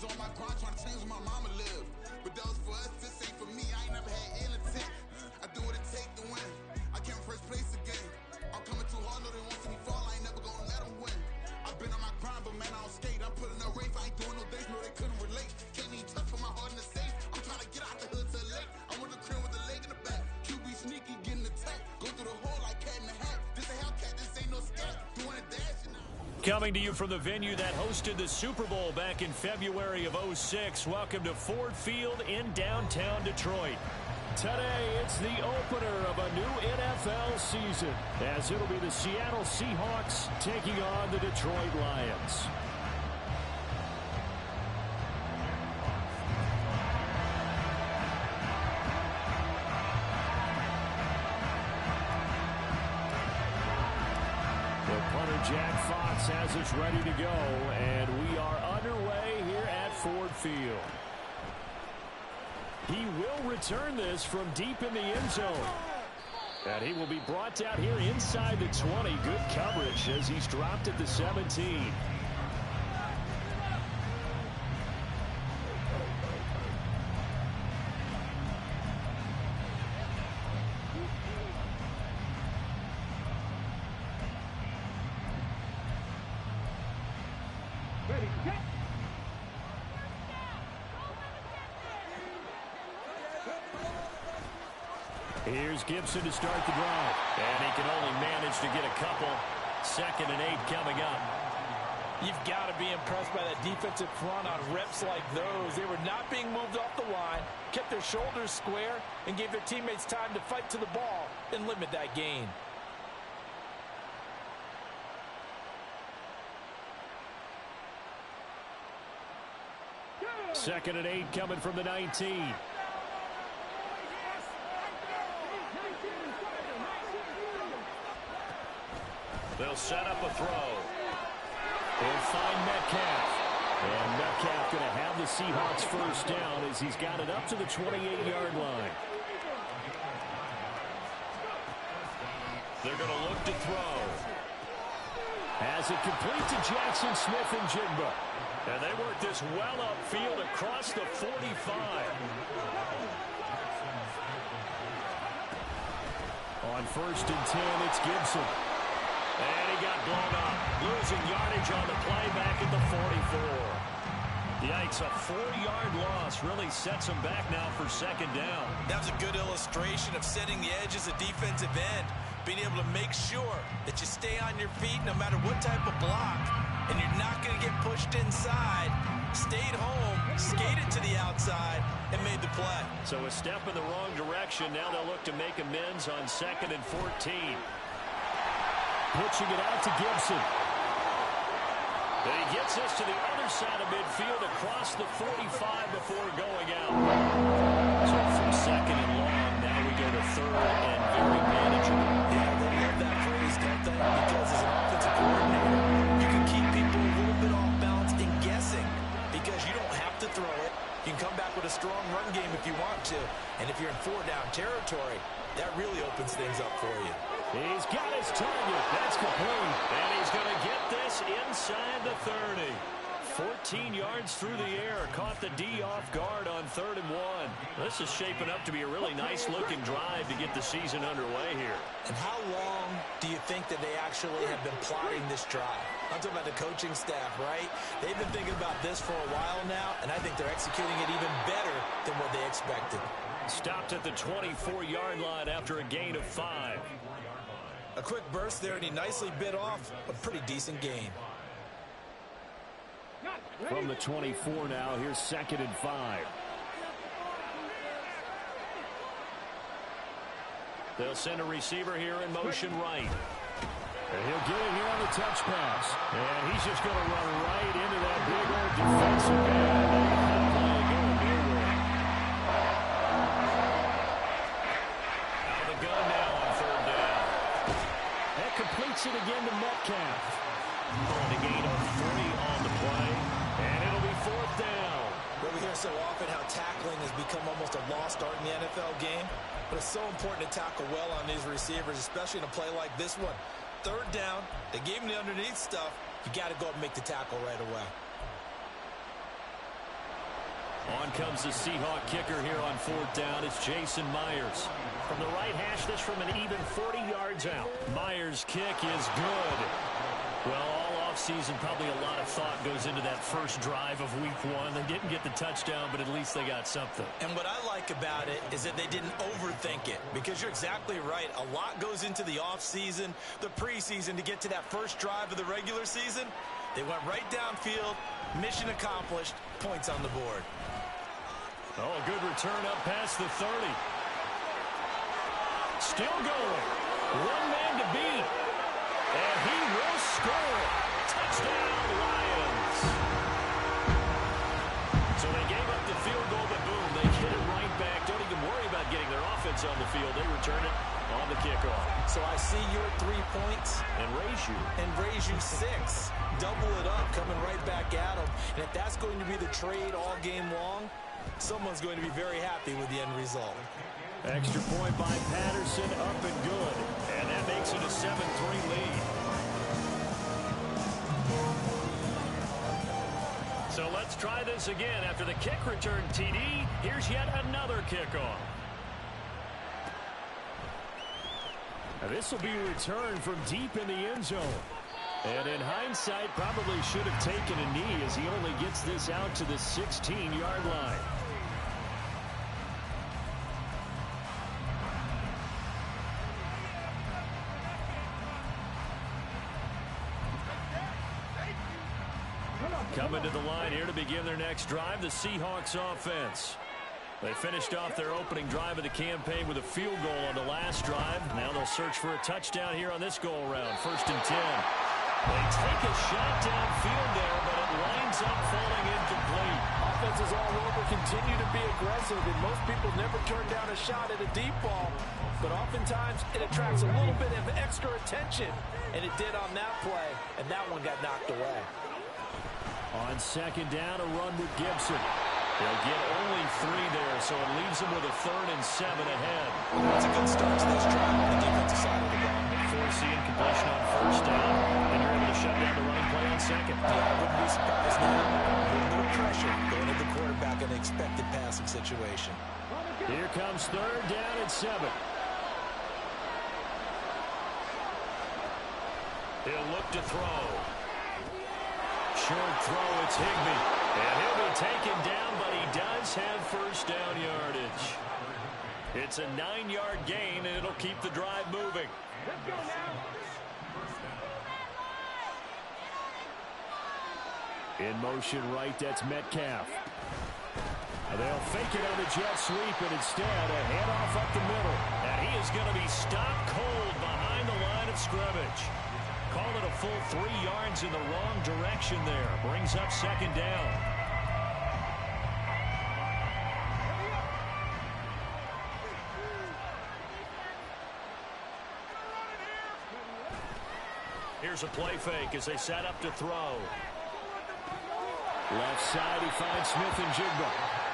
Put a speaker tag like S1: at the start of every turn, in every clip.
S1: was on my grind trying to change where my mama lived. But that was for us, this ain't for me. I ain't never had ill intent. I do what it take to win. I came first place again. I'm coming too hard, know they want to see me fall. I ain't never gonna let them win. I've been on my grind, but man, I don't skate. I'm putting up race, I ain't doing no days, no, they couldn't relate. Can't even touch for my heart in the safe. I'm trying to get out the hood to the lake. I'm with the crib with the leg in the back. QB sneaky, getting attacked. Go through the hole like cat in the hat. This a Hellcat, this ain't no scat. Doing a dash and
S2: Coming to you from the venue that hosted the Super Bowl back in February of '06. Welcome to Ford Field in downtown Detroit. Today, it's the opener of a new NFL season, as it'll be the Seattle Seahawks taking on the Detroit Lions. Jack Fox has us ready to go, and we are underway here at Ford Field. He will return this from deep in the end zone. And he will be brought down here inside the 20. Good coverage as he's dropped at the 17. Here's Gibson to start the drive. And he can only manage to get a couple. 2nd and 8 coming up.
S3: You've got to be impressed by that defensive front on reps like those. They were not being moved off the line, kept their shoulders square, and gave their teammates time to fight to the ball and limit that gain.
S2: Second and 8 coming from the 19. They'll set up a throw. They'll find Metcalf. And Metcalf going to have the Seahawks first down as he's got it up to the 28-yard line. They're going to look to throw. Has it complete to Jackson Smith and Jigba. And they work this well upfield across the 45. On 1st and 10, it's Gibson. And he got blown up, losing yardage on the play back at the 44. Yikes, a 4-yard loss really sets him back now for 2nd down.
S4: That was a good illustration of setting the edge as a defensive end, being able to make sure that you stay on your feet no matter what type of block, and you're not going to get pushed inside. Stayed home, skated to the outside, and made the play.
S2: So a step in the wrong direction. Now they'll look to make amends on 2nd and 14. Pitching it out to Gibson. And he gets us to the other side of midfield across the 45 before going out. So from 2nd and long, now we go to 3rd and very manageable.
S4: Yeah, they love that phrase, don't they? Because as an offensive coordinator, you can keep people a little bit off balance and guessing because you don't have to throw it. You can come back with a strong run game if you want to. And if you're in 4-down territory, that really opens things up for you.
S2: He's got his target. That's complete. And he's going to get this inside the 30. 14 yards through the air. Caught the D off guard on 3rd and 1. This is shaping up to be a really nice-looking drive to get the season underway here.
S4: And how long do you think that they actually have been plotting this drive? I'm talking about the coaching staff, right? They've been thinking about this for a while now, and I think they're executing it even better than what they expected.
S2: Stopped at the 24-yard line after a gain of 5.
S4: A quick burst there, and he nicely bit off a pretty decent gain.
S2: From the 24 now, here's 2nd and 5. They'll send a receiver here in motion right. And he'll get it here on the touch pass. And he's just going to run right into that big old defensive end. Completes it again to Metcalf. And a gain of 3 on the play. And it'll be 4th down.
S4: Well, we hear so often how tackling has become almost a lost art in the NFL game. But it's so important to tackle well on these receivers, especially in a play like this one. 3rd down, they gave him the underneath stuff. You got to go up and make the tackle right away.
S2: On comes the Seahawk kicker here on 4th down. It's Jason Myers.
S5: From the right hash, this from an even 40 yards out.
S2: Myers' kick is good. Well, all offseason, probably a lot of thought goes into that first drive of week 1. They didn't get the touchdown, but at least they got something.
S4: And what I like about it is that they didn't overthink it, because you're exactly right. A lot goes into the offseason, the preseason, to get to that first drive of the regular season. They went right downfield, mission accomplished, points on the board.
S2: Oh, a good return up past the 30. Still going. One man to beat. And he will score. Touchdown, Lions. So they gave up the field goal, but boom, they hit it right back. Don't even worry about getting their offense on the field. They return it on the kickoff.
S4: So I see your 3 points.
S2: And raise you
S4: 6. Double it up, coming right back at them. And if that's going to be the trade all game long, someone's going to be very happy with the end result.
S2: Extra point by Patterson, up and good. And that makes it a 7-3 lead. So let's try this again. After the kick return TD, here's yet another kickoff. Now this will be returned from deep in the end zone. And in hindsight, probably should have taken a knee as he only gets this out to the 16-yard line. Coming to the line here to begin their next drive, the Seahawks offense. They finished off their opening drive of the campaign with a field goal on the last drive. Now they'll search for a touchdown here on this go-around. 1st and 10. They take a shot downfield there, but it winds up falling incomplete.
S3: Offenses all over continue to be aggressive, and most people never turn down a shot at a deep ball. But oftentimes, it attracts a little bit of extra attention, and it did on that play, and that one got knocked away.
S2: On 2nd down, a run with Gibson. They'll get only 3 there, so it leaves them with a 3rd and 7 ahead.
S4: That's a good start to this drive on the defensive side of the ball.
S2: Forcing incompletion on 1st down, and you're able to shut down the running play on 2nd.
S4: Yeah, I wouldn't be surprised now. A little bit of pressure going to the quarterback in an expected passing situation.
S2: Here comes 3rd down and 7. He'll look to throw. Short throw, it's Higbee. And he'll be taken down, but he does have 1st down yardage. It's a 9-yard gain, and it'll keep the drive moving.
S5: Let's go now.
S2: In motion right, that's Metcalf. They'll fake it on the jet sweep, and instead a handoff up the middle. And he is going to be stopped cold behind the line of scrimmage. Call it a full 3 yards in the wrong direction there. Brings up 2nd down. Here's a play fake as they set up to throw. Left side, he finds Smith and Jigba.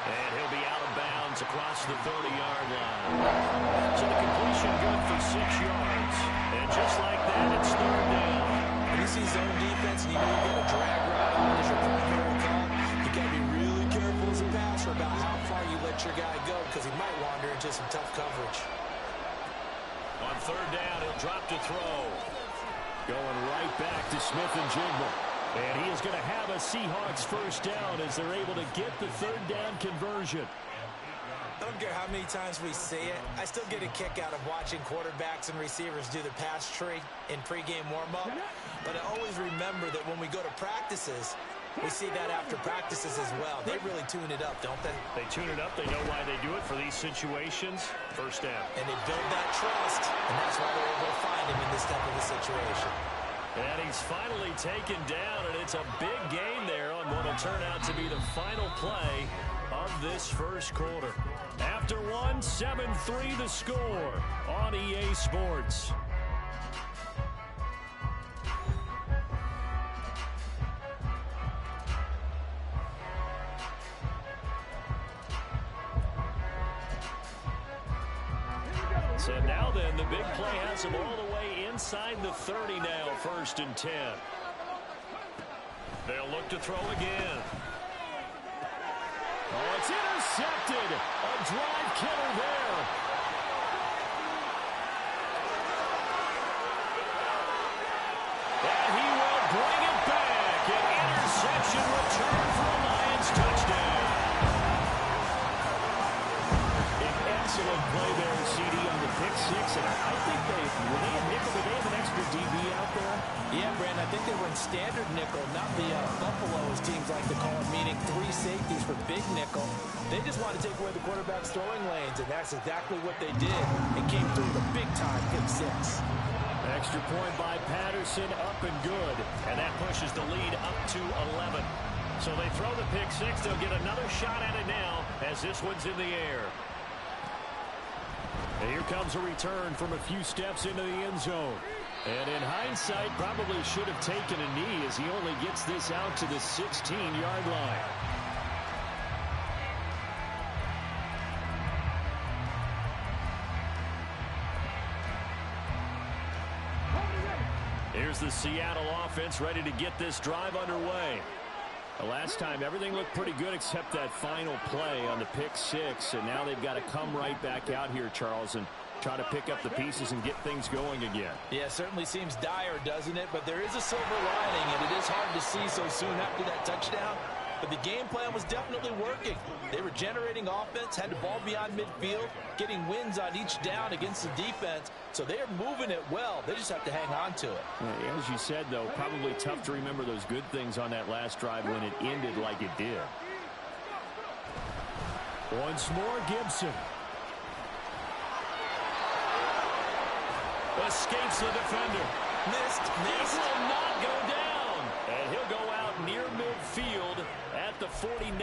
S2: And he'll be out of bounds across the 30-yard line. So the completion good for 6 yards. And just like that, it's 3rd down.
S4: When you see zone defense and you know you've got a drag route on as your primary call, you got to be really careful as a passer about how far you let your guy go, because he might wander into some tough coverage.
S2: On 3rd down, he'll drop to throw. Going right back to Smith and Jigba. And he is going to have a Seahawks 1st down as they're able to get the 3rd down conversion.
S4: I don't care how many times we see it. I still get a kick out of watching quarterbacks and receivers do the pass tree in pregame warm-up. But I always remember that when we go to practices, we see that after practices as well. They really tune it up, don't they?
S2: They tune it up. They know why they do it for these situations. 1st down.
S4: And they build that trust, and that's why they're able to find him in this type of a situation.
S2: And he's finally taken down, and it's a big gain there on what will turn out to be the final play of this 1st quarter. After one, 7-3 the score on EA Sports. So now then, the big play has him all the way inside the 30 now, 1st and 10. They'll look to throw again. Oh, it's intercepted. A drive killer there. And he will bring it back. An interception return for a Lions touchdown. An excellent play there, CD, on the pick six. And I think were they a nickel? Did they have an extra DB out there?
S3: Yeah, Brandon, I think they were in standard nickel, not the Buffalo, as teams like to call it, meaning 3 safeties for big nickel. They just want to take away the quarterback's throwing lanes, and that's exactly what they did. It came through the big-time pick six.
S2: Extra point by Patterson, up and good. And that pushes the lead up to 11. So they throw the pick six. They'll get another shot at it now as this one's in the air. And here comes a return from a few steps into the end zone. And in hindsight, probably should have taken a knee as he only gets this out to the 16-yard line. Here's the Seattle offense ready to get this drive underway. The last time, everything looked pretty good except that final play on the pick six. And now they've got to come right back out here, Charles, and try to pick up the pieces and get things going again.
S3: Yeah, it certainly seems dire, doesn't it? But there is a silver lining, and it is hard to see so soon after that touchdown. But the game plan was definitely working. They were generating offense, had the ball beyond midfield, getting wins on each down against the defense. So they are moving it well. They just have to hang on to it.
S2: Yeah, as you said, though, probably tough to remember those good things on that last drive when it ended like it did. Once more, Gibson. Escapes the defender.
S3: Missed.
S2: He will not go down. And he'll go out near midfield at the 49.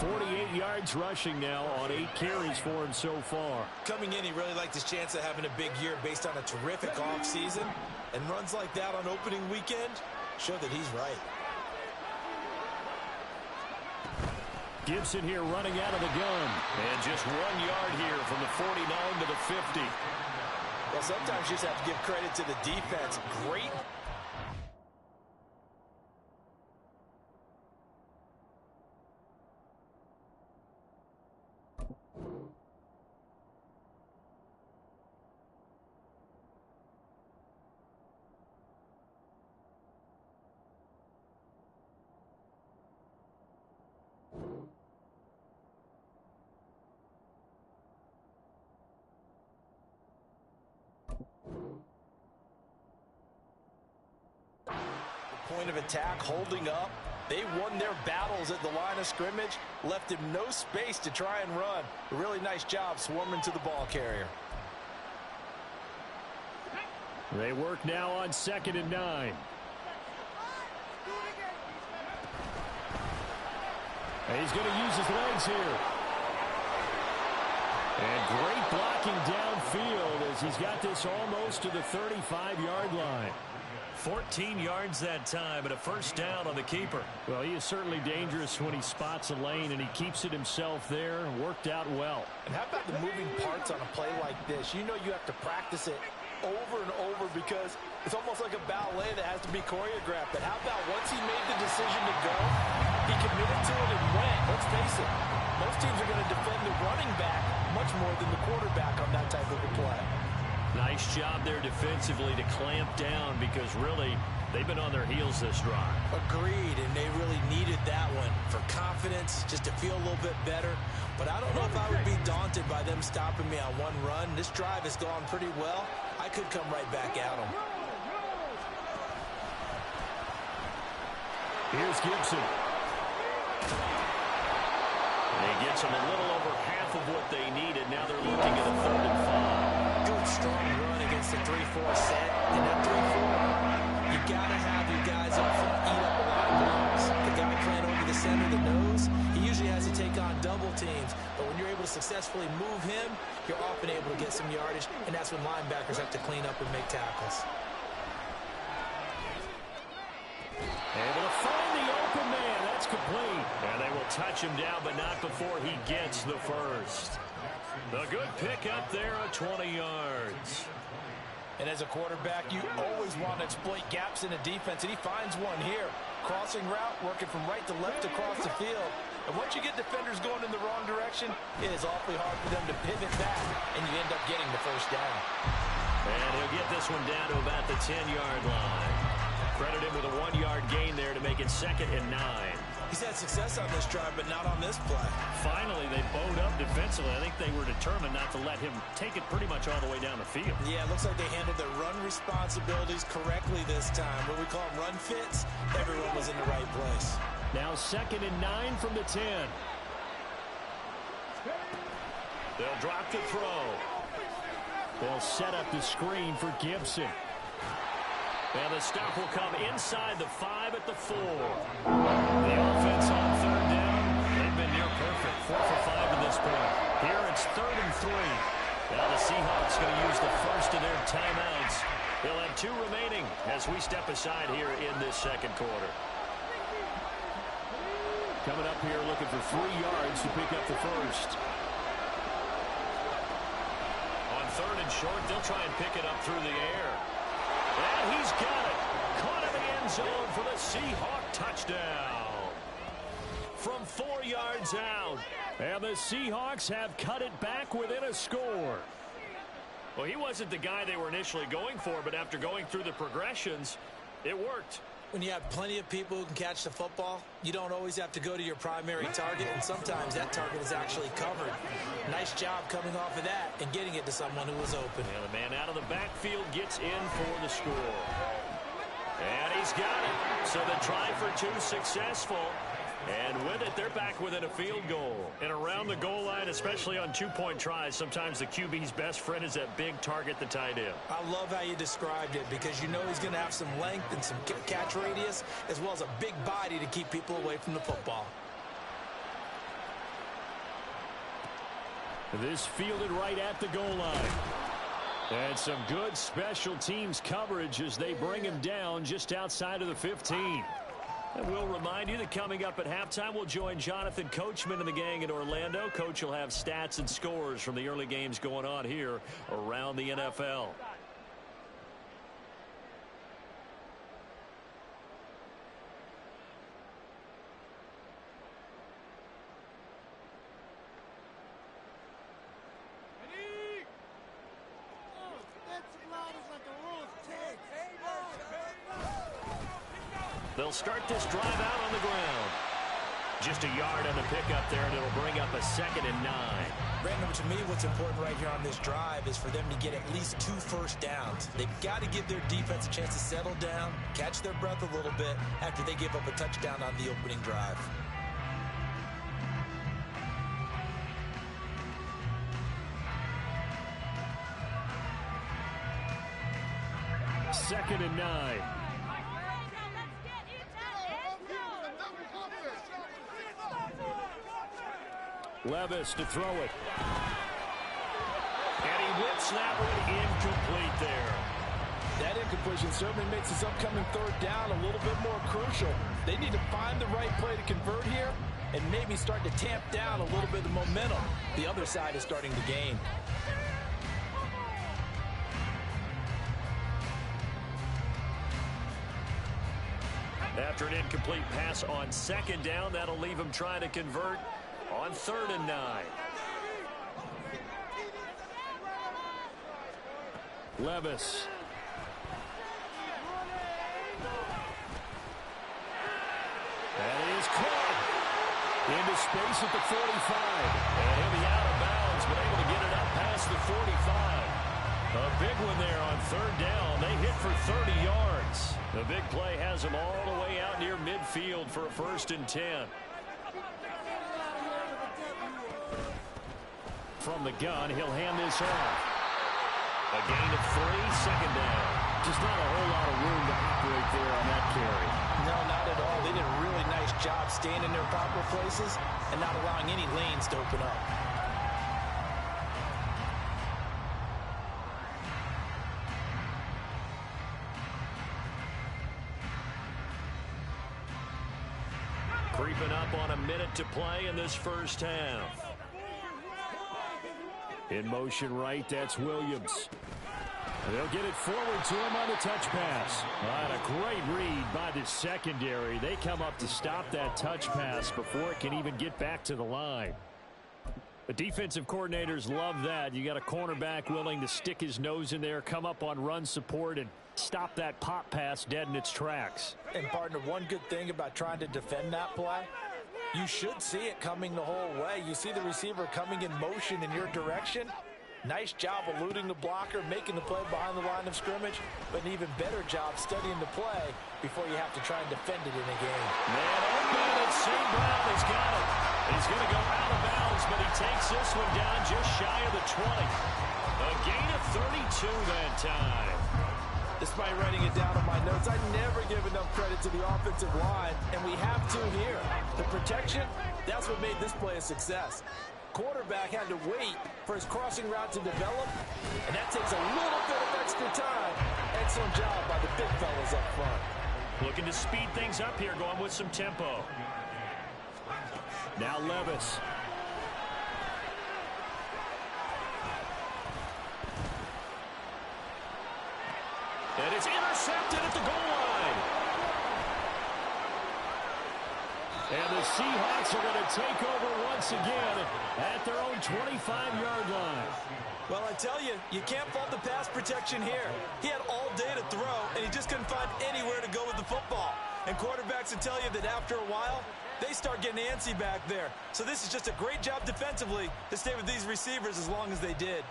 S2: 48 yards rushing now on 8 carries for him so far.
S4: Coming in, he really liked his chance of having a big year based on a terrific offseason. And runs like that on opening weekend show that he's right.
S2: Gibson here running out of the gun. And just 1 yard here from the 49 to the 50.
S4: Well, sometimes you just have to give credit to the defense. Great. Point of attack, holding up. They won their battles at the line of scrimmage, left him no space to try and run. A really nice job swarming to the ball carrier.
S2: They work now on 2nd and 9. And he's going to use his legs here. And great blocking downfield as he's got this almost to the 35-yard line. 14 yards that time and a first down on the keeper. Well, he is certainly dangerous when he spots a lane, and he keeps it himself there. Worked out well.
S3: And how about the moving parts on a play like this? You know you have to practice it over and over because it's almost like a ballet that has to be choreographed. But how about once he made the decision to go, he committed to it and went. Let's face it, most teams are going to defend the running back much more than the quarterback on that type of a play.
S2: Nice job there defensively to clamp down because really they've been on their heels this drive.
S4: Agreed, and they really needed that one for confidence, just to feel a little bit better. But I don't know if I would be daunted by them stopping me on one run. This drive has gone pretty well. I could come right back at them.
S2: Here's Gibson. And he gets them a little over half of what they needed. Now they're looking at a 3rd and 5.
S4: Good, strong run against the 3-4 set. And that 3-4, you got to have your guys up front eat up a lot of blocks. The guy playing over the center, the nose, he usually has to take on double teams. But when you're able to successfully move him, you're often able to get some yardage, and that's when linebackers have to clean up and make tackles.
S2: Able to find the open man. That's complete. And they will touch him down, but not before he gets the first. The good pick up there at 20 yards.
S3: And as a quarterback, you always want to exploit gaps in a defense, and he finds one here. crossing route, working from right to left across the field. And once you get defenders going in the wrong direction, it is awfully hard for them to pivot back, and you end up getting the first down.
S2: And he'll get this one down to about the 10-yard line. Credit him with a 1-yard gain there to make it 2nd and 9.
S3: He's had success on this drive, but not on this play.
S2: Finally, they bowed up defensively. I think they were determined not to let him take it pretty much all the way down the field.
S3: Yeah, it looks like they handled their run responsibilities correctly this time. What we call them run fits, everyone was in the right place.
S2: Now 2nd and 9 from the 10. They'll drop the throw. They'll set up the screen for Gibson. And the stop will come inside the 5 at the 4. The offense on 3rd down, they've been near perfect. 4 for 5 to this point. Here it's 3rd and 3. Now the Seahawks going to use the first of their timeouts. They'll have 2 remaining as we step aside here in this 2nd quarter. Coming up here looking for 3 yards to pick up the first. On 3rd and short, they'll try and pick it up through the air. And he's got it. Caught in the end zone for the Seahawk touchdown. From 4 yards out. And the Seahawks have cut it back within a score. Well, he wasn't the guy they were initially going for, but after going through the progressions, it worked.
S3: When you have plenty of people who can catch the football, you don't always have to go to your primary target, and sometimes that target is actually covered. Nice job coming off of that and getting it to someone who was open.
S2: And the man out of the backfield gets in for the score. And he's got it. So the try for 2 successful. And with it, they're back within a field goal. And around the goal line, especially on 2-point tries, sometimes the QB's best friend is that big target, the tight end.
S3: I love how you described it because you know he's going to have some length and some catch radius as well as a big body to keep people away from the football.
S2: This fielded right at the goal line. And some good special teams coverage as they bring him down just outside of the 15. And we'll remind you that coming up at halftime, we'll join Jonathan Coachman and the gang in Orlando. Coach will have stats and scores from the early games going on here around the NFL. They'll start this drive out on the ground. Just a yard on the pickup there, and it'll bring up a 2nd and 9.
S3: Brandon, to me, what's important right here on this drive is for them to get at least 2 first downs. They've got to give their defense a chance to settle down, catch their breath a little bit after they give up a touchdown on the opening drive.
S2: Second and 9. Levis to throw it. And he whips that one incomplete there.
S3: That incompletion certainly makes this upcoming 3rd down a little bit more crucial. They need to find the right play to convert here and maybe start to tamp down a little bit of momentum. The other side is starting to gain.
S2: After an incomplete pass on 2nd down, that'll leave him trying to convert on 3rd and 9. Levis. That is caught into space at the 45. And he'll be out of bounds, but able to get it up past the 45. A big one there on 3rd down. They hit for 30 yards. The big play has them all the way out near midfield for a 1st and 10. From the gun, he'll hand this off. A gain of 3, 2nd down. Just not a whole lot of room to operate there on that carry.
S3: No, not at all. They did a really nice job staying in their proper places and not allowing any lanes to open up.
S2: Creeping up on a minute to play in this first half. In motion right, that's Williams. They'll get it forward to him on the touch pass. A great read by the secondary. They come up to stop that touch pass before it can even get back to the line. The defensive coordinators love that. You got a cornerback willing to stick his nose in there, come up on run support, and stop that pop pass dead in its tracks.
S3: And partner, one good thing about trying to defend that play, you should see it coming the whole way. You see the receiver coming in motion in your direction. Nice job eluding the blocker, making the play behind the line of scrimmage, but an even better job studying the play before you have to try and defend it in a game.
S2: Man, open, and St. Brown has got it. He's going to go out of bounds, but he takes this one down just shy of the 20. A gain of 32 that time.
S3: Despite writing it down on my notes, I never give enough credit to the offensive line, and we have to here. The protection, that's what made this play a success. Quarterback had to wait for his crossing route to develop, and that takes a little bit of extra time. Excellent job by the big fellas up front.
S2: Looking to speed things up here, going with some tempo. Now Levis. And it's intercepted at the goal line. And the Seahawks are going to take over once again at their own 25-yard line.
S4: Well, I tell you, you can't fault the pass protection here. He had all day to throw, and he just couldn't find anywhere to go with the football. And quarterbacks will tell you that after a while, they start getting antsy back there. So this is just a great job defensively to stay with these receivers as long as they did.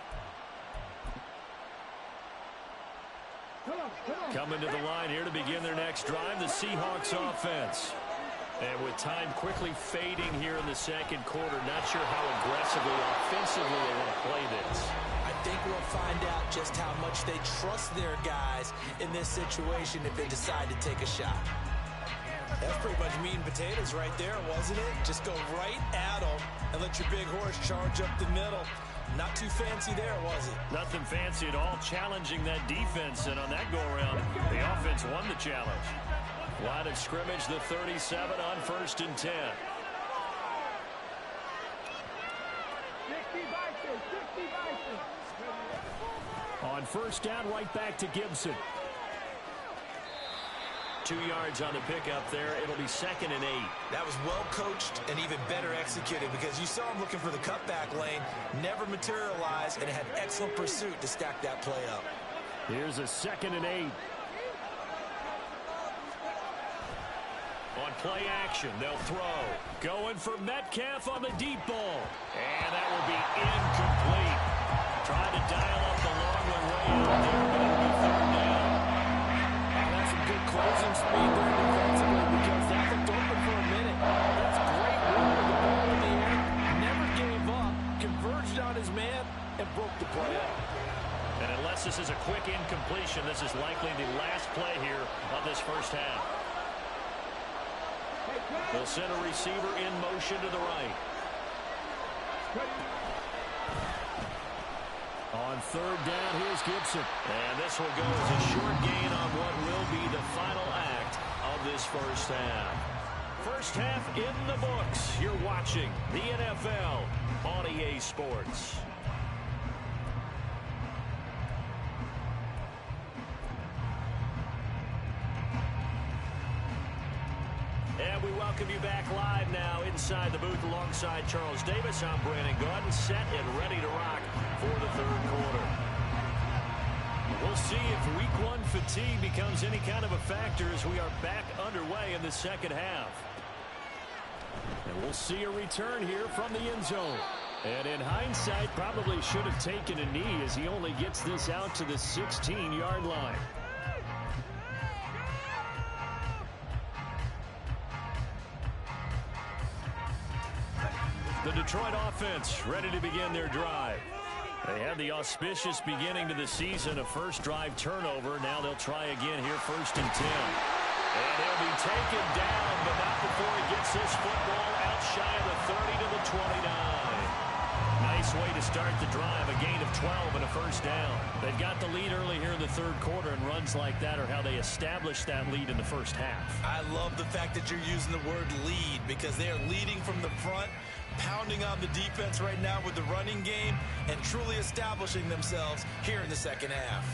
S2: Coming to the line here to begin their next drive, the Seahawks offense. And with time quickly fading here in the second quarter, not sure how aggressively, offensively they want to play this.
S4: I think we'll find out just how much they trust their guys in this situation if they decide to take a shot. That's pretty much meat and potatoes right there, wasn't it? Just go right at them and let your big horse charge up the middle. Not too fancy there, was it?
S2: Nothing fancy at all, challenging that defense, and on that go-around, the offense won the challenge. Line of scrimmage, the 37 on 1st and 10. On first down, right back to Gibson. 2 yards on the pickup there. It'll be 2nd and 8.
S4: That was well coached and even better executed because you saw him looking for the cutback lane, never materialized, and had excellent pursuit to stack that play up.
S2: Here's a 2nd and 8. On play action, they'll throw. Going for Metcalf on the deep ball. And that will be incomplete. Trying to dial up the long one way out there, but it'll be 3rd down.
S3: That's some good closing speed there defensively because that looked open for a minute. That's great work with the ball in the air. Never gave up, converged on his man, and broke the play up.
S2: And unless this is a quick incompletion, this is likely the last play here of this first half. They'll send a receiver in motion to the right. On 3rd down, here's Gibson. And this will go as a short gain on what will be the final act of this first half. First half in the books. You're watching the NFL on EA Sports. And we welcome you back live now inside the booth alongside Charles Davis. I'm Brandon Gordon, set and ready to rock for the 3rd quarter. We'll see if week 1 fatigue becomes any kind of a factor as we are back underway in the second half. And we'll see a return here from the end zone. And in hindsight, probably should have taken a knee as he only gets this out to the 16-yard line. The Detroit offense ready to begin their drive. They had the auspicious beginning to the season, a first drive turnover. Now they'll try again here, 1st and 10. And he'll be taken down, but not before he gets this football out shy of the 30 to the 29. Nice Nice way to start the drive, a gain of 12 and a first down. They've got the lead early here in the third quarter, and runs like that are how they establish that lead in the first half.
S4: I love the fact that you're using the word lead because they are leading from the front, pounding on the defense right now with the running game, and truly establishing themselves here in the second half.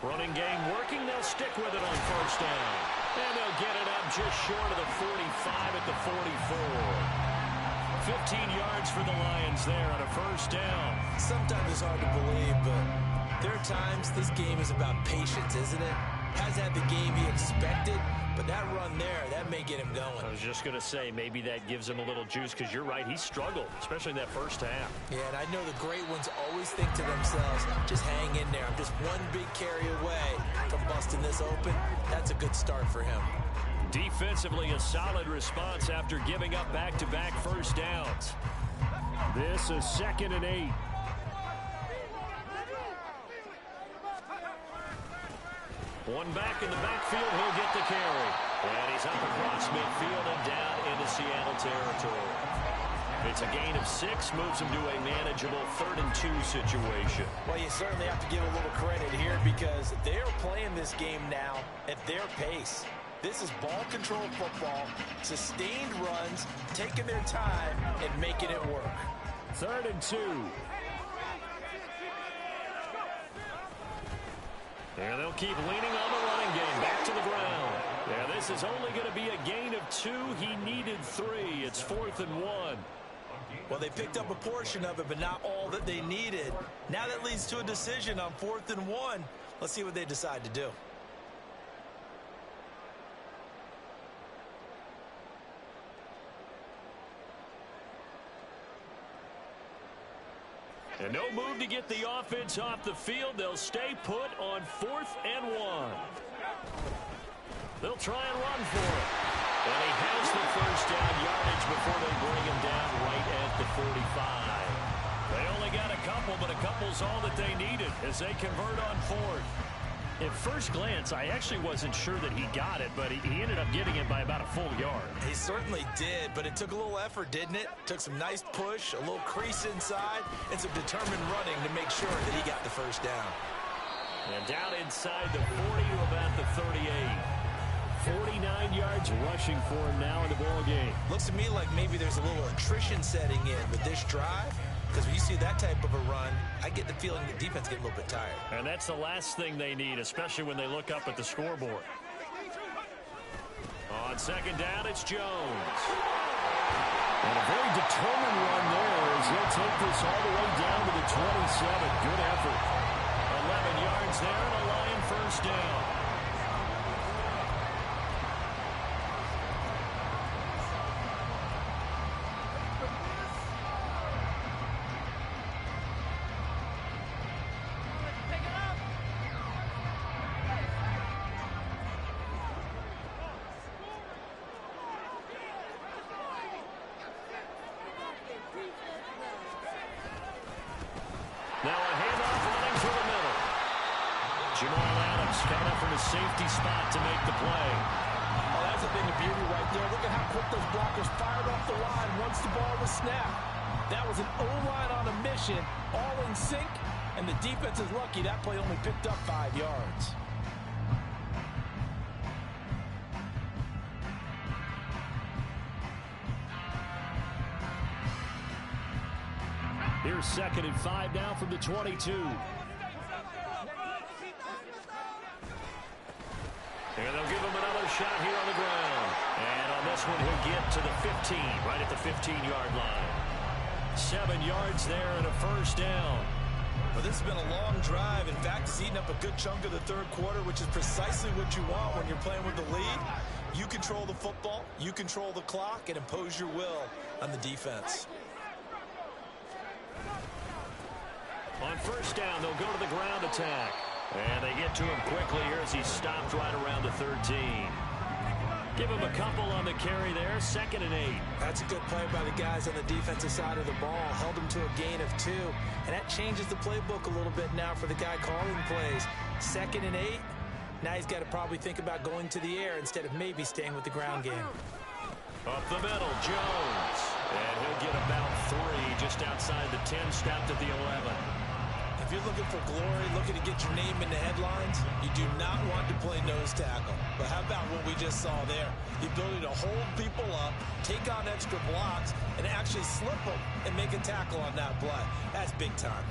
S2: Running game working. They'll stick with it on first down. And they'll get it up just short of the 45 at the 44. 15 yards for the Lions there on a first down.
S4: Sometimes it's hard to believe, but there are times this game is about patience, isn't it? Hasn't had the game he expected, but that run there, that may get him going.
S2: I was just going to say, maybe that gives him a little juice, because you're right, he struggled, especially in that first half.
S4: Yeah, and I know the great ones always think to themselves, just hang in there. I'm just one big carry away from busting this open. That's a good start for him.
S2: Defensively, a solid response after giving up back-to-back first downs. This is 2nd and 8. One back in the backfield, he'll get the carry. And he's up across midfield and down into Seattle territory. It's a gain of 6, moves him to a manageable 3rd and 2 situation.
S3: Well, you certainly have to give a little credit here because they're playing this game now at their pace. This is ball control football, sustained runs, taking their time and making it work.
S2: 3rd and 2. And they'll keep leaning on the running game. Back to the ground. Yeah, this is only going to be a gain of 2. He needed 3. It's 4th and 1.
S4: Well, they picked up a portion of it, but not all that they needed. Now that leads to a decision on 4th and 1. Let's see what they decide to do.
S2: And no move to get the offense off the field. They'll stay put on 4th and 1. They'll try and run for it. And he has the first down yardage before they bring him down right at the 45. They only got a couple, but a couple's all that they needed as they convert on 4th. At first glance, I actually wasn't sure that he got it, but he ended up getting it by about a full yard.
S4: He certainly did, but it took a little effort, didn't it? Took some nice push, a little crease inside, and some determined running to make sure that he got the first down.
S2: And down inside the 40 to about the 38. 49 yards rushing for him now in the ball game.
S4: Looks to me like maybe there's a little attrition setting in with this drive. Because when you see that type of a run, I get the feeling the defense get a little bit tired.
S2: And that's the last thing they need, especially when they look up at the scoreboard. On 2nd down, it's Jones. And a very determined run there as he'll take this all the way down to the 27. Good effort. 11 yards there and a Lion first down. Now a handoff running for the middle. Jamal Adams coming up from a safety spot to make the play.
S3: Oh, that's a thing of beauty right there. Look at how quick those blockers fired off the line once the ball was snapped. That was an O-line on a mission, all in sync, and the defense is lucky that play only picked up 5 yards.
S2: Here's 2nd and 5 now from the 22. And they'll give him another shot here on the ground. And on this one, he'll get to the 15, right at the 15-yard line. 7 yards there and a first down.
S4: Well, this has been a long drive. In fact, it's eaten up a good chunk of the third quarter, which is precisely what you want when you're playing with the lead. You control the football, you control the clock, and impose your will on the defense.
S2: On first down, they'll go to the ground attack. And they get to him quickly here as he's stopped right around the 13. Give him a couple on the carry there, 2nd and 8.
S4: That's a good play by the guys on the defensive side of the ball. Held them to a gain of 2. And that changes the playbook a little bit now for the guy calling plays. 2nd and 8. Now he's got to probably think about going to the air instead of maybe staying with the ground game.
S2: Up the middle, Jones. And he'll get about 3 just outside the 10, stopped at the 11.
S4: If you're looking for glory, looking to get your name in the headlines, you do not want to play nose tackle. But how about what we just saw there? The ability to hold people up, take on extra blocks, and actually slip them and make a tackle on that play. That's big time.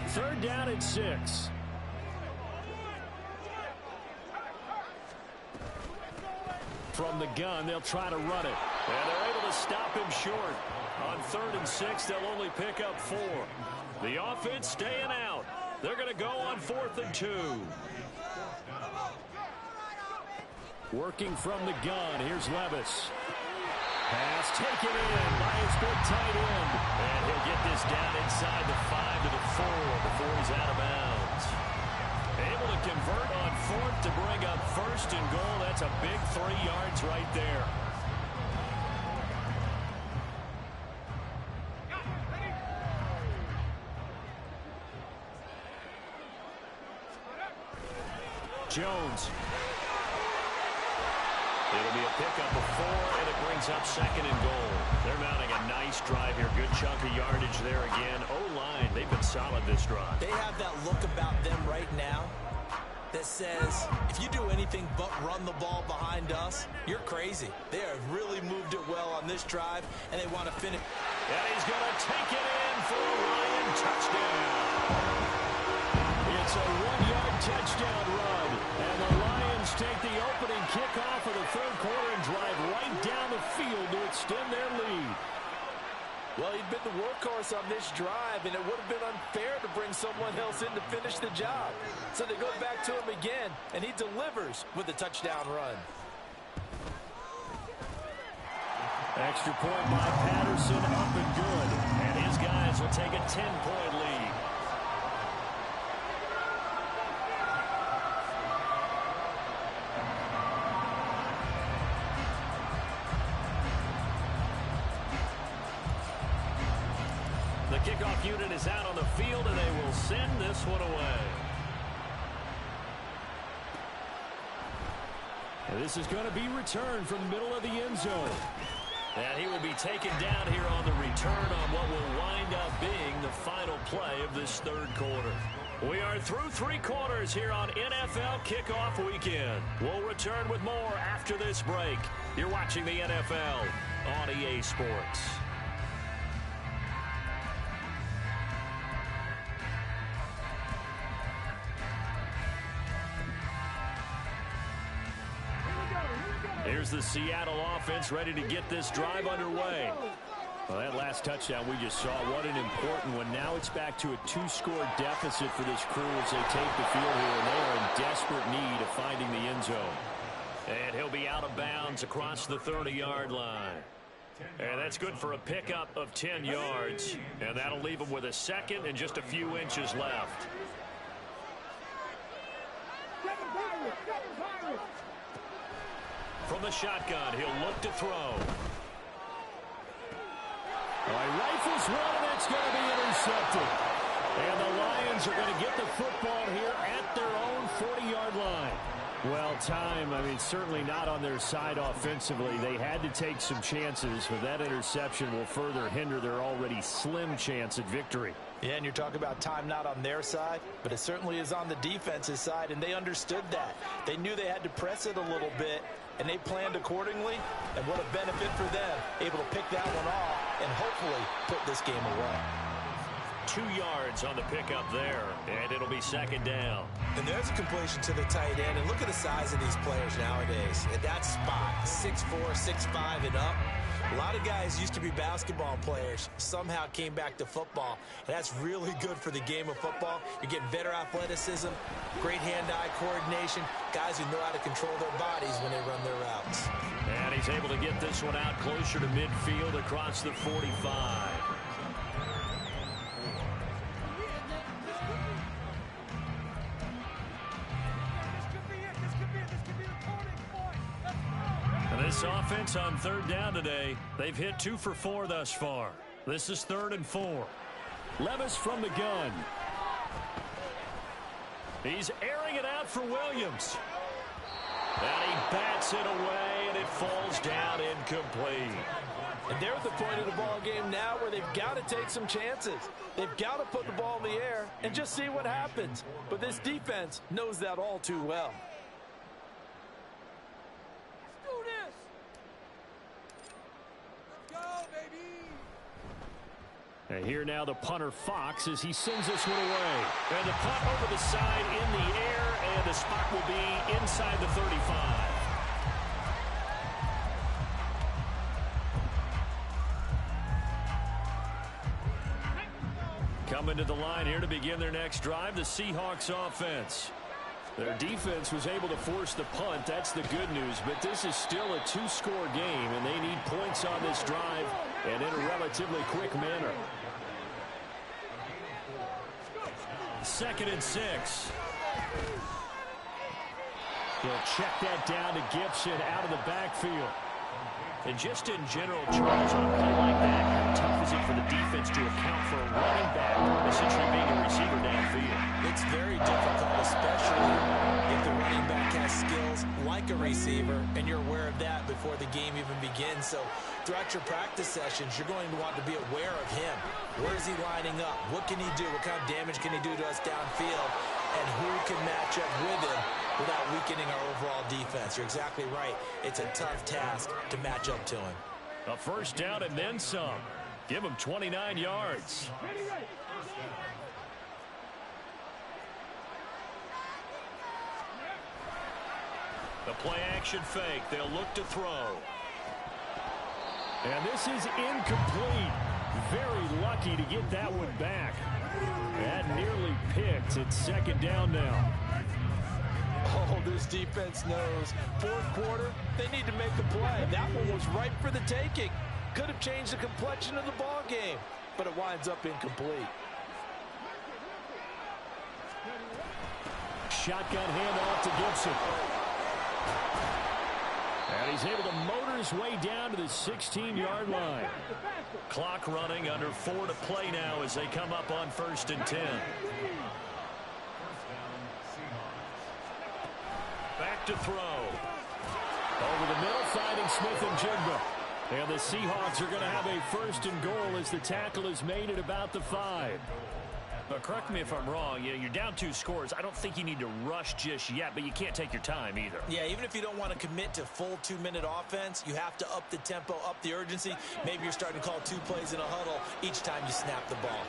S2: Third down and 6. From the gun, they'll try to run it. And they're able to stop him short. On 3rd and 6, they'll only pick up 4. The offense staying out. They're going to go on 4th and 2. Working from the gun, here's Levis. Pass taken in by his big tight end. And he'll get this down inside the 5 to the 4 before he's out of bounds. Able to convert on 4th to bring up 1st and goal. That's a big 3 yards right there. Jones. It'll be a pickup of 4, and it brings up 2nd and goal. They're mounting a nice drive here. Good chunk of yardage there again. O-line, they've been solid this drive.
S4: They have that look about them right now that says, if you do anything but run the ball behind us, you're crazy. They have really moved it well on this drive, and they want to finish.
S2: And he's going to take it in for a Lion touchdown. It's a 1-yard touchdown run, and the Lions take the opening kickoff of the 3rd quarter and drive right down the field to extend their lead.
S3: Well, he'd been the workhorse on this drive, and it would have been unfair to bring someone else in to finish the job. So they go back to him again, and he delivers with a touchdown run.
S2: Extra point by Patterson, up and good. And his guys will take a 10-point lead. The kickoff unit is out on the field, and they will send this one away. And this is going to be returned from the middle of the end zone. And he will be taken down here on the return on what will wind up being the final play of this 3rd quarter. We are through 3 quarters here on NFL Kickoff Weekend. We'll return with more after this break. You're watching the NFL on EA Sports. Here's the Seattle offense ready to get this drive underway. Well, that last touchdown we just saw, what an important one. Now it's back to a 2-score deficit for this crew as they take the field here, and they are in desperate need of finding the end zone. And he'll be out of bounds across the 30-yard line. And that's good for a pickup of 10 yards. And that'll leave him with a 2nd and just a few inches left. From the shotgun, he'll look to throw. Rifles one, and it's going to be intercepted. And the Lions are going to get the football here at their own 40-yard line. Well, time, certainly not on their side offensively. They had to take some chances, but that interception will further hinder their already slim chance at victory.
S3: Yeah, and you're talking about time not on their side, but it certainly is on the defense's side, and they understood that. They knew they had to press it a little bit, and they planned accordingly, and what a benefit for them, able to pick that one off and hopefully put this game away.
S2: 2 yards on the pickup there, and it'll be 2nd down.
S4: And there's a completion to the tight end, and look at the size of these players nowadays. At that spot, 6'4", 6'5", and up. A lot of guys used to be basketball players, somehow came back to football, and that's really good for the game of football. You're getting better athleticism, great hand-eye coordination, guys who know how to control their bodies when they run their routes.
S2: And he's able to get this one out closer to midfield across the 45. This offense on third down today, they've hit 2 for 4 thus far. This is 3rd and 4. Levis from the gun. He's airing it out for Williams. And he bats it away, and it falls down incomplete.
S3: And they're at the point of the ball game now where they've got to take some chances. They've got to put the ball in the air and just see what happens. But this defense knows that all too well.
S2: And here now the punter Fox as he sends this one away. And the punt over the side in the air, and the spot will be inside the 35. Coming to the line here to begin their next drive, the Seahawks offense. Their defense was able to force the punt. That's the good news. But this is still a 2-score game, and they need points on this drive and in a relatively quick manner. 2nd and 6. He'll check that down to Gibson out of the backfield. And just in general, Charles, on a play like that, how tough is it for the defense to account for a running back essentially being a receiver downfield?
S4: It's very difficult, especially if the running back has skills like a receiver, and you're aware of that before the game even begins. So throughout your practice sessions, you're going to want to be aware of him. Where is he lining up? What can he do? What kind of damage can he do to us downfield? And who can match up with him without weakening our overall defense? You're exactly right. It's a tough task to match up to him.
S2: A first down and then some. Give him 29 yards. The play action fake. They'll look to throw. And this is incomplete. Very lucky to get that one back. That nearly picked. It's 2nd down now.
S3: Oh, this defense knows. 4th quarter, they need to make a play. That one was ripe for the taking. Could have changed the complexion of the ball game, but it winds up incomplete.
S2: Shotgun handoff to Gibson. And he's able to motor his way down to the 16-yard line. Clock running, under 4 to play now as they come up on 1st and 10. Back to throw. Over the middle, finding Smith and Jigba. And the Seahawks are going to have a 1st and goal as the tackle is made at about the 5. But correct me if I'm wrong, you're down 2 scores. I don't think you need to rush just yet, but you can't take your time either.
S4: Yeah, even if you don't want to commit to full 2-minute offense, you have to up the tempo, up the urgency. Maybe you're starting to call 2 plays in a huddle each time you snap the ball.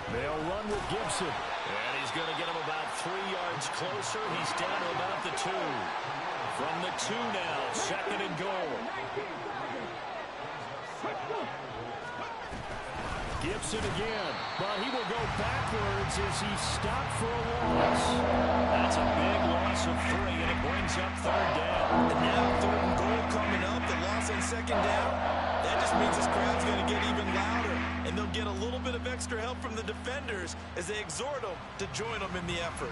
S2: They'll run with Gibson. And he's going to get him about 3 yards closer. He's down to about the 2. From the 2 now, 2nd and goal. Gibson again, but he will go backwards as he stopped for a loss. That's a big loss of 3, and it brings up 3rd down.
S4: And now 3rd and goal coming up, the loss on 2nd down. That just means this crowd's going to get even louder, and they'll get a little bit of extra help from the defenders as they exhort them to join them in the effort.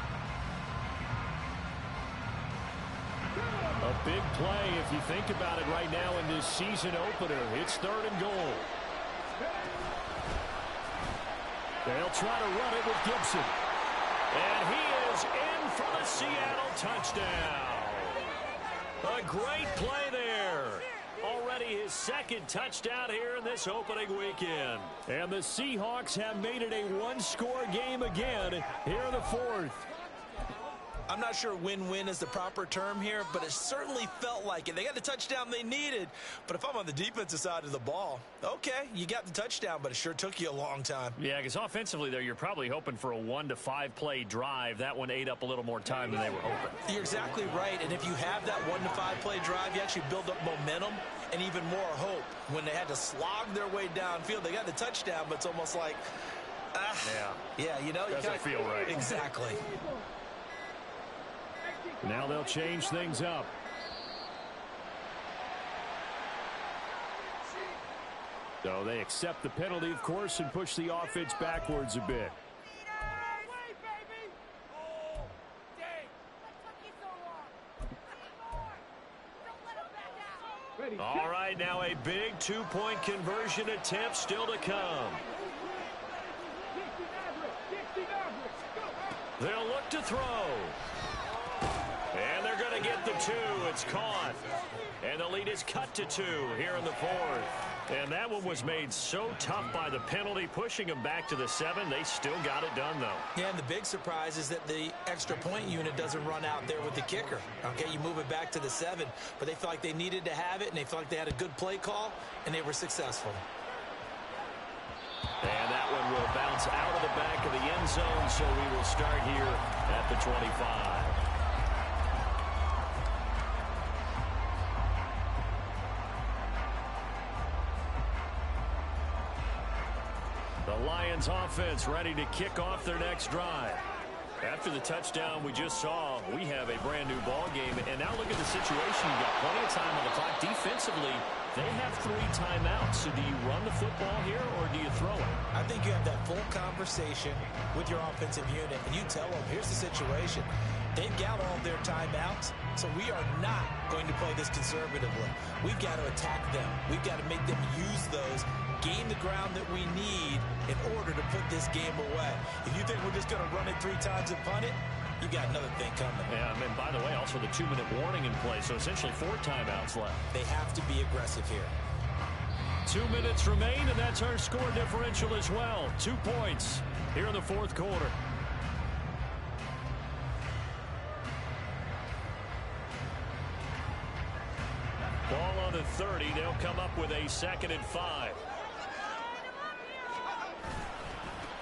S2: A big play if you think about it right now in this season opener. It's 3rd and goal. They'll try to run it with Gibson. And he is in for the Seattle touchdown. A great play there. Already his 2nd touchdown here in this opening weekend. And the Seahawks have made it a 1-score game again here in the 4th.
S4: I'm not sure win-win is the proper term here, but it certainly felt like it. They got the touchdown they needed, but if I'm on the defensive side of the ball, okay, you got the touchdown, but it sure took you a long time.
S2: Yeah, because offensively there, you're probably hoping for a 1 to 5 play drive. That one ate up a little more time than they were hoping.
S4: You're exactly right, and if you have that 1 to 5 play drive, you actually build up momentum and even more hope. When they had to slog their way downfield, they got the touchdown, but it's almost like, yeah, you know,
S2: doesn't feel right.
S4: Exactly.
S2: Now they'll change things up. So they accept the penalty, of course, and push the offense backwards a bit. All right, now a big two-point conversion attempt still to come. They'll look to throw. And they're going to get the two. It's caught. And the lead is cut to 2 here in the fourth. And that one was made so tough by the penalty, pushing them back to the 7. They still got it done, though.
S4: Yeah, and the big surprise is that the extra point unit doesn't run out there with the kicker. Okay, you move it back to the 7, but they felt like they needed to have it, and they felt like they had a good play call, and they were successful.
S2: And that one will bounce out of the back of the end zone, so we will start here at the 25. The Lions offense ready to kick off their next drive. After the touchdown we just saw, we have a brand new ball game. And now look at the situation. You've got plenty of time on the clock. Defensively, they have 3 timeouts. So do you run the football here or do you throw it?
S4: I think you have that full conversation with your offensive unit, and you tell them, here's the situation. They've got all their timeouts, so we are not going to play this conservatively. We've got to attack them. We've got to make them use those, gain the ground that we need in order to put this game away. If you think we're just going to run it 3 times and punt it, you got another thing coming.
S2: Yeah, and by the way, also the 2-minute warning in play, so essentially 4 timeouts left.
S4: They have to be aggressive here.
S2: 2 minutes remain, and that's our score differential as well. 2 points here in the fourth quarter. Ball on the 30. They'll come up with a 2nd and 5.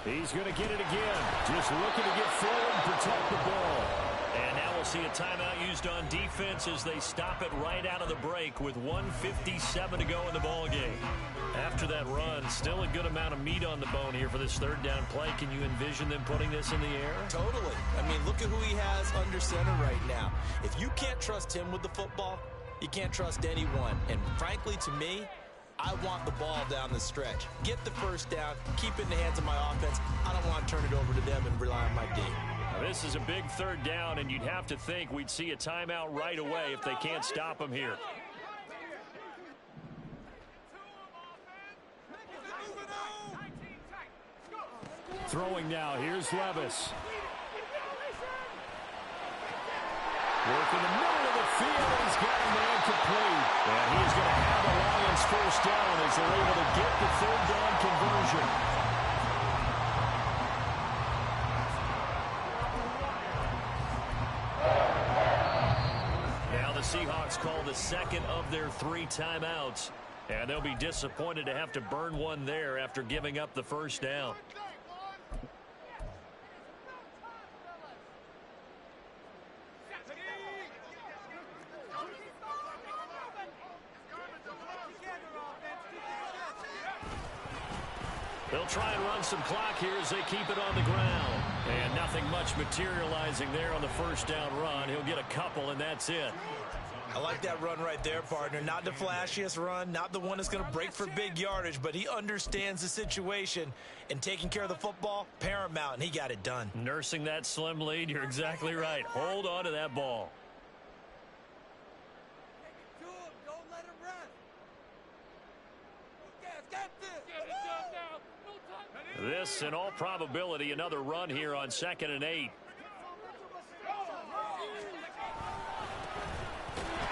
S2: He's going to get it again. Just looking to get forward and protect the ball. And now we'll see a timeout used on defense as they stop it right out of the break with 1:57 to go in the ball game. After that run, still a good amount of meat on the bone here for this 3rd down play. Can you envision them putting this in the air?
S4: Totally. I mean, look at who he has under center right now. If you can't trust him with the football, you can't trust anyone. And frankly, to me, I want the ball down the stretch. Get the 1st down, keep it in the hands of my offense. I don't want to turn it over to them and rely on my D.
S2: Now, this is a big 3rd down, and you'd have to think we'd see a timeout right away if they can't stop them here. Throwing now, here's Levis. Working the middle of the field, he's got a man complete. And he's going to have the Lions 1st down as they're able to get the 3rd down conversion. Now the Seahawks call the 2nd of their 3 timeouts. And they'll be disappointed to have to burn one there after giving up the 1st down. They'll try and run some clock here as they keep it on the ground. And nothing much materializing there on the 1st down run. He'll get a couple, and that's it.
S4: I like that run right there, partner. Not the flashiest run, not the one that's going to break for big yardage, but he understands the situation, and taking care of the football, paramount, and he got it done.
S2: Nursing that slim lead, you're exactly right. Hold on to that ball.
S6: Don't let him rest.
S2: This, in all probability, another run here on 2nd and 8.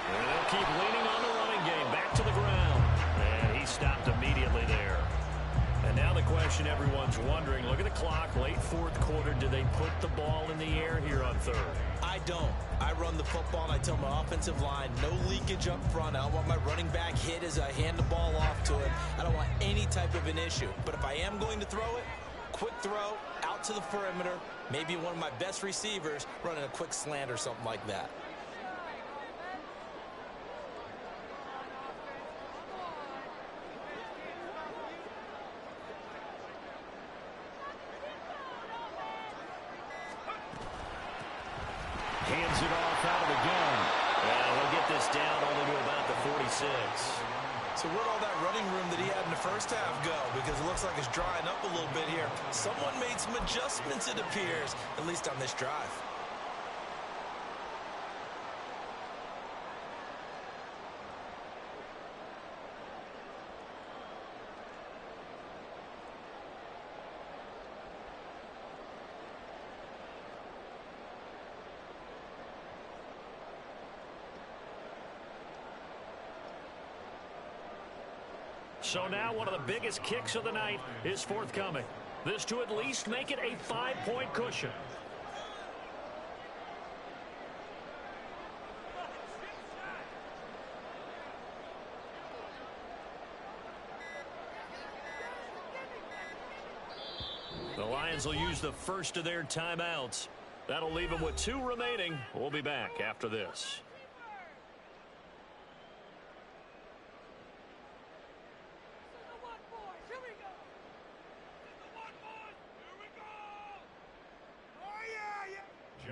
S2: And they'll keep leaning on the running game. Back to the ground. And he stopped immediately there. And now the question everyone's wondering, look at the clock, late 4th quarter. Do they put the ball in the air here on 3rd?
S4: I don't. I run the football, and I tell my offensive line, no leakage up front. I don't want my running back hit as I hand the ball off to him. I don't want any type of an issue. But if I am going to throw it, quick throw, out to the perimeter, maybe one of my best receivers running a quick slant or something like that.
S2: Hands it off out of the gun. And he'll get this down only to about the 46.
S4: So where'd all that running room that he had in the 1st half go? Because it looks like it's drying up a little bit here. Someone made some adjustments, it appears, at least on this drive.
S2: So now one of the biggest kicks of the night is forthcoming. This to at least make it a 5-point cushion. The Lions will use the first of their timeouts. That'll leave them with 2 remaining. We'll be back after this.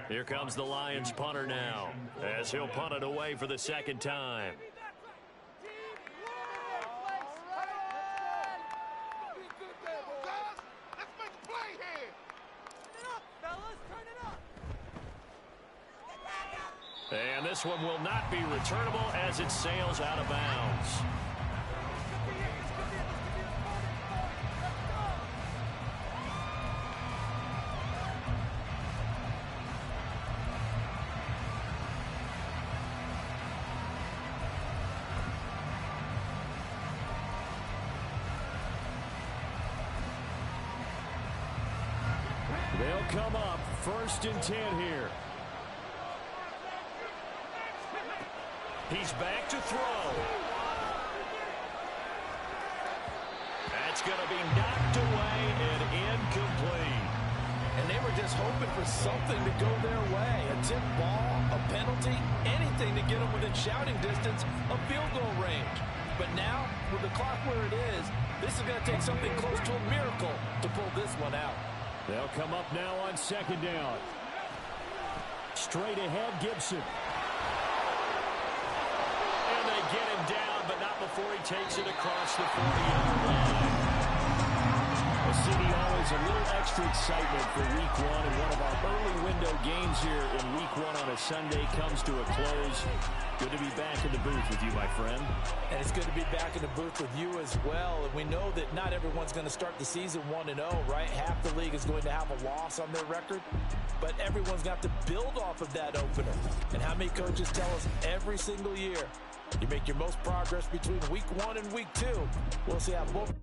S2: Here comes the Lions punter now, as he'll punt it away for the second time. And this one will not be returnable as it sails out of bounds. They'll come up 1st and 10 here. He's back to throw. That's going to be knocked away and incomplete.
S3: And they were just hoping for something to go their way. A tip ball, a penalty, anything to get them within shouting distance of field goal range. But now, with the clock where it is, this is going to take something close to a miracle to pull this one out.
S2: They'll come up now on 2nd down. Straight ahead, Gibson. Get him down, but not before he takes it across the 40-yard line. Well, CD, always a little extra excitement for Week 1, and one of our early window games here in Week 1 on a Sunday comes to a close. Good to be back in the booth with you, my friend.
S3: And it's good to be back in the booth with you as well. And we know that not everyone's going to start the season 1-0, right? Half the league is going to have a loss on their record. But everyone's got to build off of that opener. And how many coaches tell us every single year, you make your most progress between Week 1 and Week 2. We'll see how both.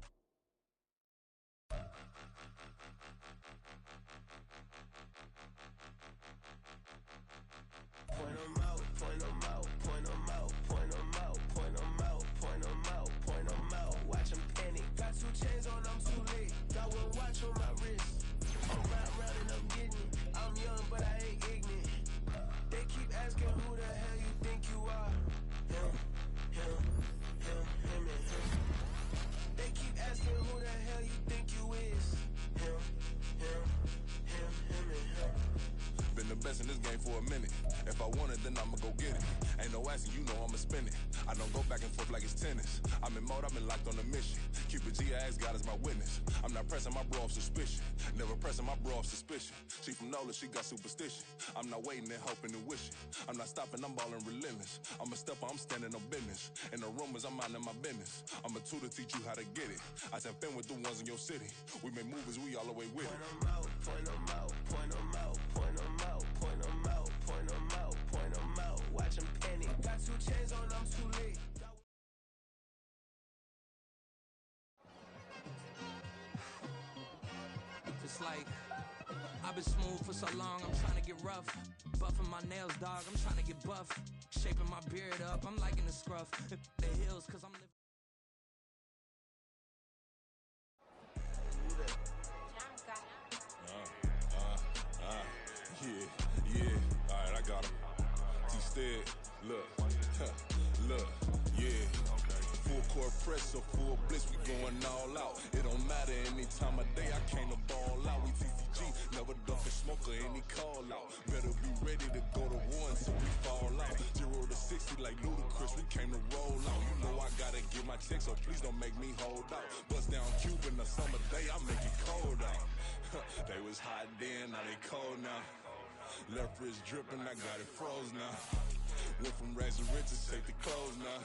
S7: Watch them panic. Got 2 chains on, I'm too late. Got 1 watch on my wrist. I'm round and I'm getting it. I'm young, but I ain't ignorant. They keep asking who the hell you think you are. Him, and him. They keep asking who the hell you think you is. Him, and him.
S1: Been the best in this game for a minute. If I want it, then I'ma go get it. Ain't no asking, you know I'ma spin it. I don't go back and forth like it's tennis. I'm in mode, I've been locked on a mission. Keep it G, I ask God as my witness. I'm not pressing my bro off suspicion. Never pressing my bro off suspicion. She from Nola, she got superstition. I'm not waiting and hoping and wishing. I'm not stopping, I'm balling relentless. I'm a stepper, I'm standing on business. In the rumors, I'm minding my business. I'm a tutor, teach you how to get it. I tap in with the ones in your city. We make movies, we all the way with it.
S7: Point them out, point them out, point them out, point them out, point them out, point them out. Watch them panic. Got 2 chains on, I'm too late.
S6: It's like I've been smooth for so long, I'm trying to get rough. Buffing my nails, dog, I'm trying to get buff. Shaping my beard up, I'm liking the scruff. The hills, cause I'm living.
S1: Yeah, alright, I got him. T-Stead, look, yeah. Full court press or full blitz, we going all out. It don't matter any time of day, I came to ball out. We TCG, never duck a smoker, any call out. Better be ready to go to war until we fall out. 0 to 60 like Ludacris, we came to roll out. You know I gotta get my check, so please don't make me hold out. Bust down Cuban a summer day, I make it cold out. They was hot then, now they cold now. Left wrist dripping, I got it froze now. Went from rags to riches, take the clothes now.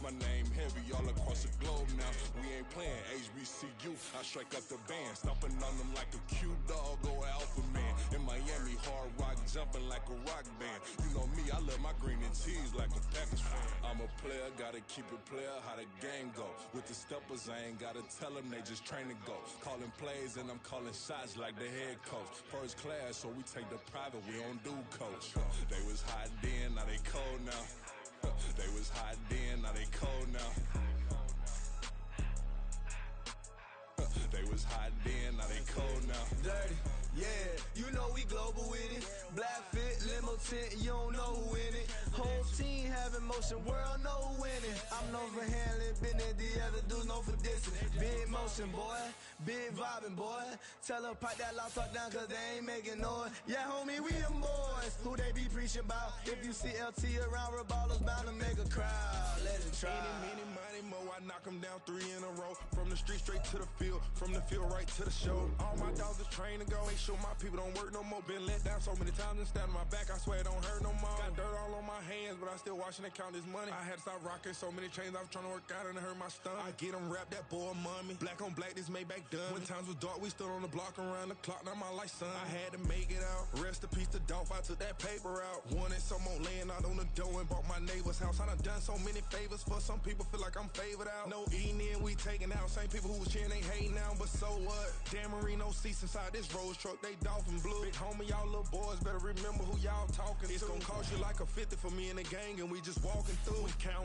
S1: My name heavy all across the globe now. We ain't playing HBCU, I strike up the band. Stomping on them like a cute dog or alpha man. In Miami, hard rock
S8: jumping like a rock band. You know me, I love my green and cheese like a Packers fan. I'm a player, gotta keep it player, how the game go. With the steppers, I ain't gotta tell them, they just train to go. Calling plays and I'm calling shots like the head coach. First class, so we take the private, we don't do coach. They was hot then, now they cold now. They was hot then, now they cold now. They was hot then, now they cold now.
S7: Dirty, yeah, you know we global with it. Black fit, limo tint, you don't know who in it. Whole team having motion, world know who winning. I'm known for handling business, the other dudes known for dissing. Big motion, boy, big vibing, boy. Tell them pipe that loud talk down, cause they ain't making noise. Yeah, homie, we them boys, who they be preaching about. If you see LT around, Reballo's bound to make a crowd. Let it try.
S8: Many, mighty mo, I knock them down 3 in a row. From the street straight to the field, from the field right to the show. All my dogs are trained to go, make sure my people don't work no more. Been let down so many times and stand on my back, I swear it don't hurt no more. Got dirt all on my hands, but I still watching and count this money. I had to stop rocking so many chains, I was trying to work out and it hurt my stomach. I get them wrapped, that boy mommy. Black on black, this Maybach done. When times was dark, we stood on the block around the clock, now my life son. I had to make it out, rest in peace to Dolph, I took that paper out. Wanted some more laying out on the dough and bought my neighbor's house. I done done so many favors for some people, feel like I'm favored out. No eating in, we taking out. Same people who was cheering, they hating now, but so what? Dan Marino seats inside this Rolls truck, they dolphin blue. Big homie, y'all little boys better remember who y'all talking to. It's gonna cost you like a 50 for me and the gang, and we just walking through. We count